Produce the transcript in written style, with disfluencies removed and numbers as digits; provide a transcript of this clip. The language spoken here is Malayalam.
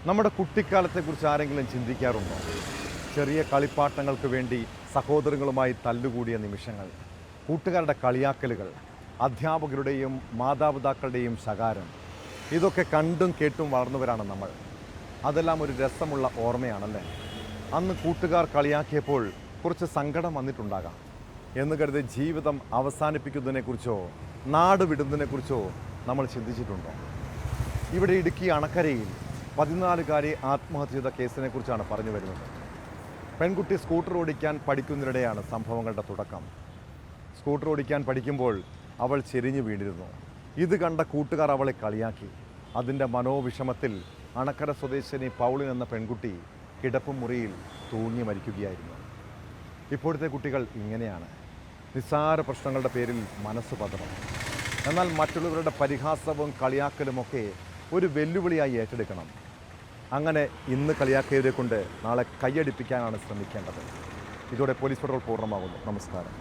നമ്മുടെ കുട്ടിക്കാലത്തെക്കുറിച്ച് ആരെങ്കിലും ചിന്തിക്കാറുണ്ടോ? ചെറിയ കളിപ്പാട്ടങ്ങൾക്ക് വേണ്ടി സഹോദരങ്ങളുമായി തല്ലുകൂടിയ നിമിഷങ്ങൾ, കൂട്ടുകാരുടെ കളിയാക്കലുകൾ, അധ്യാപകരുടെയും മാതാപിതാക്കളുടെയും ശകാരം, ഇതൊക്കെ കണ്ടും കേട്ടും വളർന്നവരാണ് നമ്മൾ. അതെല്ലാം ഒരു രസമുള്ള ഓർമ്മയാണല്ലേ? അന്ന് കൂട്ടുകാർ കളിയാക്കിയപ്പോൾ കുറച്ച് സങ്കടം വന്നിട്ടുണ്ടാകാം. എന്ന് കരുതി ജീവിതം അവസാനിപ്പിക്കുന്നതിനെക്കുറിച്ചോ നാട് വിടുന്നതിനെക്കുറിച്ചോ നമ്മൾ ചിന്തിച്ചിട്ടുണ്ടോ? ഇവിടെ ഇടുക്കി അണക്കരയിൽ 14-കാരി ആത്മഹത്യ ചെയ്ത കേസിനെക്കുറിച്ചാണ് പറഞ്ഞു വരുന്നത്. പെൺകുട്ടി സ്കൂട്ടർ ഓടിക്കാൻ പഠിക്കുന്നതിനിടെയാണ് സംഭവങ്ങളുടെ തുടക്കം. സ്കൂട്ടർ ഓടിക്കാൻ പഠിക്കുമ്പോൾ അവൾ ചെരിഞ്ഞു വീണിരുന്നു. ഇത് കണ്ട കൂട്ടുകാർ അവളെ കളിയാക്കി. അതിൻ്റെ മനോവിഷമത്തിൽ അണക്കര സ്വദേശിനി പൗളിൻ എന്ന പെൺകുട്ടി കിടപ്പുമുറിയിൽ തൂങ്ങി മരിക്കുകയായിരുന്നു. ഇപ്പോഴത്തെ കുട്ടികൾ ഇങ്ങനെയാണ്. നിസ്സാര പ്രശ്നങ്ങളുടെ പേരിൽ മനസ്സ് പതറും. എന്നാൽ മറ്റുള്ളവരുടെ പരിഹാസവും കളിയാക്കലുമൊക്കെ ഒരു വെല്ലുവിളിയായി ഏറ്റെടുക്കണം. അങ്ങനെ ഇന്ന് കളിയാക്കിയവരെ കൊണ്ട് നാളെ കൈയടിപ്പിക്കാനാണ് ശ്രമിക്കേണ്ടത്. ഇതോടെ പോലീസ് പെട്രോൾ പൂർണ്ണമാകുന്നു. നമസ്കാരം.